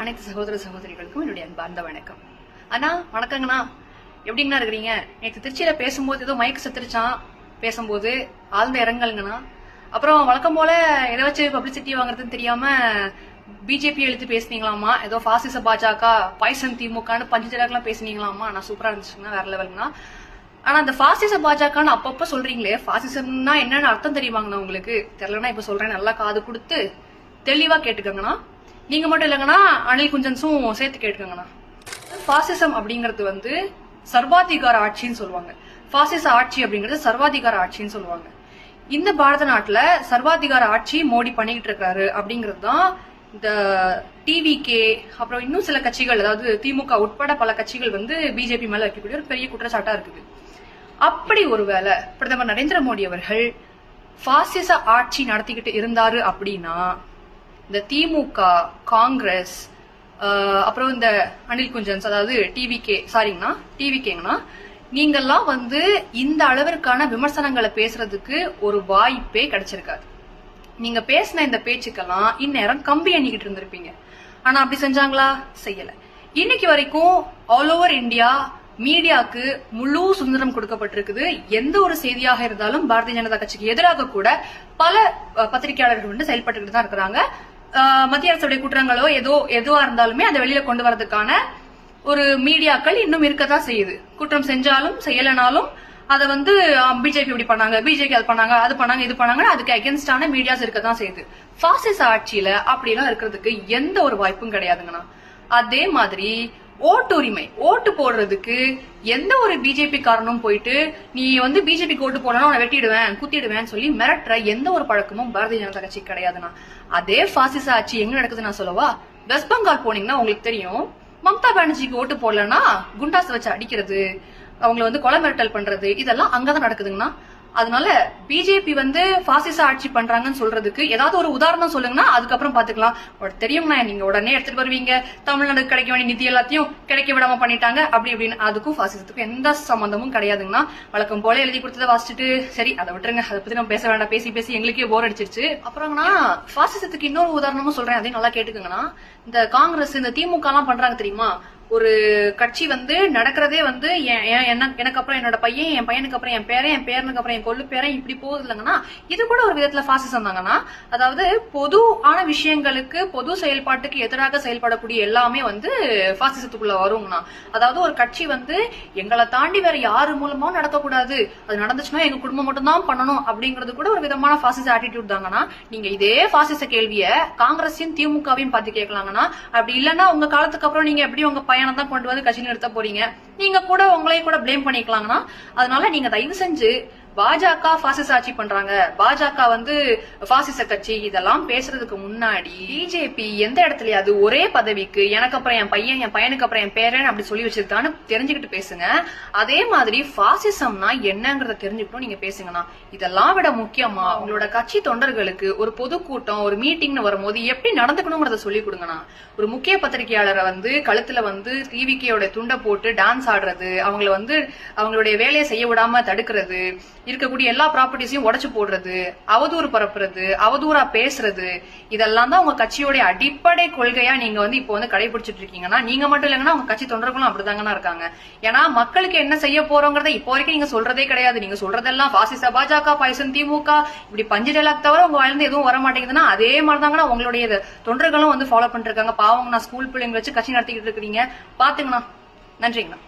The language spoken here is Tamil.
அனைத்து சகோதர சகோதரிகளுக்கும் என்னுடைய அன்பார்ந்த வணக்கம். அண்ணா வணக்கங்கண்ணா, எப்படிங்கண்ணா இருக்கிறீங்க? நேற்று திருச்சியில பேசும்போது ஏதோ மயக்க செத்துருச்சான், பேசும்போது ஆழ்ந்த இறங்கல்ங்கண்ணா. அப்புறம் வழக்கம் போல எதை வச்சு பப்ளிசிட்டி வாங்குறதுன்னு தெரியாம பிஜேபி எழுத்து பேசுனீங்களாமா, ஏதோ பாசிச பாஜக பாய்சன் திமுகன்னு பஞ்சஜலாக்கெல்லாம் பேசுனீங்களாமா. நான் சூப்பரா இருந்துச்சுங்கன்னா வேற லெவலுங்கண்ணா. ஆனா அந்த பாசிச பாஜகன்னு அப்பப்ப சொல்றீங்களே, பாசிசம்னா என்னன்னு அர்த்தம் தெரியுமாங்கண்ணா? உங்களுக்கு தெரியலன்னா இப்ப சொல்றேன், நல்லா காது கொடுத்து தெளிவா கேட்டுக்கங்கண்ணா. நீங்க மட்டும் இல்லைங்கன்னா அனில் குஞ்சன்ஸும் சேர்த்து கேட்டுக்கங்கண்ணா. பாசிசம் அப்படிங்கிறது வந்து சர்வாதிகார ஆட்சின்னு சொல்லுவாங்க. பாசிச ஆட்சி அப்படிங்கிறது சர்வாதிகார ஆட்சின்னு சொல்லுவாங்க. இந்த பாரத நாட்டுல சர்வாதிகார ஆட்சி மோடி பண்ணிக்கிட்டு இருக்காரு அப்படிங்கிறது தான் இந்த டிவிகே அப்புறம் இன்னும் சில கட்சிகள், அதாவது திமுக உட்பட பல கட்சிகள் வந்து பிஜேபி மேல வைக்கக்கூடிய ஒரு பெரிய குற்றச்சாட்டா இருக்குது. அப்படி ஒருவேளை பிரதமர் நரேந்திர மோடி அவர்கள் பாசிச ஆட்சி நடத்திக்கிட்டு இருந்தாரு அப்படின்னா இந்த திமுக, காங்கிரஸ், அப்புறம் இந்த அனில் குஞ்சன்ஸ், அதாவது டிவிகேங்கண்ணா, நீங்கெல்லாம் வந்து இந்த அளவிற்கான விமர்சனங்களை பேசுறதுக்கு ஒரு வாய்ப்பே கிடைச்சிருக்காது. நீங்க பேசின இந்த பேச்சுக்கெல்லாம் இந்நேரம் கம்பி எண்ணிக்கிட்டு இருந்திருப்பீங்க. ஆனா அப்படி செஞ்சாங்களா? செய்யல. இன்னைக்கு வரைக்கும் ஆல் ஓவர் இந்தியா மீடியாவுக்கு முழு சுதந்திரம் கொடுக்கப்பட்டிருக்குது. எந்த ஒரு செய்தியாக இருந்தாலும் பாரதிய ஜனதா கட்சிக்கு எதிராக கூட பல பத்திரிகையாளர்கள் வந்து செயல்பட்டு தான் இருக்கிறாங்க. மத்திய அரசுடைய குற்றங்களோ எதுவா இருந்தாலுமே அதை வெளியில கொண்டு வரதுக்கான ஒரு மீடியாக்கள் இன்னும் இருக்கதான் செய்யுது. குற்றம் செஞ்சாலும் செய்யலனாலும் அதை வந்து பிஜேபி இப்படி பண்ணாங்க, பிஜேபி அது பண்ணாங்க, அது பண்ணாங்க, இது பண்ணாங்க, அதுக்கு அகேன்ஸ்டான மீடியாஸ் இருக்கதான் செய்யுது. பாசிச ஆட்சியில அப்படிலாம் இருக்கிறதுக்கு எந்த ஒரு வாய்ப்பும் கிடையாதுங்கண்ணா. அதே மாதிரி ஓட்டுரிமை, ஓட்டு போடுறதுக்கு எந்த ஒரு பிஜேபி காரனும் போயிட்டு நீ வந்து பிஜேபிக்கு ஓட்டு போடணும், நான் வெட்டிடுவேன், குத்திடுவேன் சொல்லி மிரட்டுற எந்த ஒரு பழக்கமும் பாரதிய ஜனதா கட்சி கிடையாதுண்ணா. அதே பாசிச ஆட்சி எங்க நடக்குது நான் சொல்லவா? வெஸ்ட் பெங்கால் போனீங்கன்னா உங்களுக்கு தெரியும். மம்தா பானர்ஜிக்கு ஓட்டு போடலன்னா குண்டாஸ் வச்சு அடிக்கிறது, அவங்களை வந்து கொலை மிரட்டல் பண்றது, இதெல்லாம் அங்கதான் நடக்குதுங்கண்ணா. அதனால பிஜேபி வந்து பாசிச ஆட்சி பண்றாங்கன்னு சொல்றதுக்கு ஏதாவது ஒரு உதாரணம் சொல்லுங்கன்னா அதுக்கப்புறம் பாத்துக்கலாம். தெரியும்னா நீங்க உடனே எடுத்துட்டு வருவீங்க, தமிழ்நாடுக்கு கிடைக்க வேண்டிய நிதி எல்லாத்தையும் கிடைக்க விடாம பண்ணிட்டாங்க அப்படி அப்படின்னு. அதுக்கும் பாசிசத்துக்கும் எந்த சம்பந்தமும் கிடையாதுங்கன்னா. வழக்கம் போல எழுதி கொடுத்ததை வாசிச்சுட்டு சரி அதை விட்டுருங்க, அதை பத்தி நம்ம பேச வேண்டாம், பேசி பேசி எங்களுக்கே போர் அடிச்சிருச்சு. அப்புறம்னா பாசிசத்துக்கு இன்னொரு உதாரணமும் சொல்றேன், அதையும் நல்லா கேட்டுக்கோங்கன்னா. இந்த காங்கிரஸ், இந்த திமுக எல்லாம் பண்றாங்க தெரியுமா? ஒரு கட்சி வந்து நடக்கிறதே வந்து எனக்கு அப்புறம் என்னோட பையன், என் பையனுக்கு அப்புறம் என் பேரன், என் பேரனுக்கு அப்புறம் என் கொள்ளு பேரன், இப்படி போகுது இல்லைங்கன்னா. இது கூட ஒரு விதத்துல பாசிசம் தாங்கன்னா. அதாவது பொதுவான விஷயங்களுக்கு, பொது செயல்பாட்டுக்கு எதிராக செயல்படக்கூடிய எல்லாமே வந்து பாசிசத்துக்குள்ள வருங்கண்ணா. அதாவது ஒரு கட்சி வந்து எங்களை தாண்டி வேற யாரு மூலமாவும் நடக்கக்கூடாது, அது நடந்துச்சுன்னா எங்க குடும்பம் மட்டும் தான் பண்ணணும் அப்படிங்கிறது கூட ஒரு விதமான பாசிச ஆட்டிடியூட் தாங்கன்னா. நீங்க இதே பாசிச கேள்விய காங்கிரஸையும் திமுகவையும் பார்த்து கேட்கலாங்கன்னா. அப்படி இல்லைன்னா உங்க காலத்துக்கு அப்புறம் நீங்க எப்படி உங்க பையனை தான் கொண்டு வந்து கட்சி நிறுத்த போறீங்க, நீங்க கூட உங்களையும் கூட பிளேம் பண்ணிக்கலாங்கன்னா. அதனால நீங்க தயவு செஞ்சு பாஜக பாசிச ஆட்சி பண்றாங்க, பாஜக வந்து பாசிச கட்சி, இதெல்லாம் பேசுறதுக்கு முன்னாடி பிஜேபி எந்த இடத்துலயாவது ஒரே பதவிக்கு எனக்கு அப்புறம் என் பையன், என் பையனுக்கு அப்புறம் என் பேரன் அப்படி சொல்லி வச்சிருக்கான்னு தெரிஞ்சுக்கிட்டு பேசுங்க. அதே மாதிரி பாசிசம்னா என்னங்கறத தெரிஞ்சுக்கிட்டும் நீங்க பேசுங்கண்ணா. இதெல்லாம் விட முக்கியமா உங்களோட கட்சி தொண்டர்களுக்கு ஒரு பொதுக்கூட்டம், ஒரு மீட்டிங்னு வரும்போது எப்படி நடந்துக்கணுங்கிறத சொல்லி கொடுங்கண்ணா. ஒரு முக்கிய பத்திரிகையாளரை வந்து கழுத்துல வந்து டிவிகேயோட துண்டை போட்டு டான்ஸ் ஆடுறது, அவங்களை வந்து அவங்களுடைய வேலையை செய்ய விடாம தடுக்கிறது, இருக்கக்கூடிய எல்லா ப்ராப்பர்ட்டிஸையும் உடைச்சு போடுறது, அவதூறு பரப்புறது, அவதூறா பேசுறது, இதெல்லாம் தான் உங்க கட்சியோட அடிப்படை கொள்கையா நீங்க வந்து இப்போ வந்து கடைபிடிச்சிட்டு இருக்கீங்கன்னா. நீங்க மட்டும் இல்லைங்கன்னா உங்க கட்சி தொண்டர்களும் அப்படிதாங்கன்னா இருக்காங்க. ஏன்னா மக்களுக்கு என்ன செய்ய போறோங்கிறத இப்போ வரைக்கும் நீங்க சொல்றதே கிடையாது. நீங்க சொல்றதெல்லாம் பாசிச பாஜக, பாய்சன் திமுக, இப்படி பஞ்சு டைலாக் தவிர உங்க வாழ்ந்து எதுவும் வர மாட்டேங்குதுன்னா அதே மாதிரிதாங்கன்னா உங்களுடைய தொண்டர்களும் வந்து ஃபாலோ பண்ணிட்டு இருக்காங்க. பாவங்க, நான் ஸ்கூல் பிள்ளைங்க வச்சு கட்சி நடத்திக்கிட்டு இருக்கிறீங்க, பாத்துங்கண்ணா. நன்றிங்கண்ணா.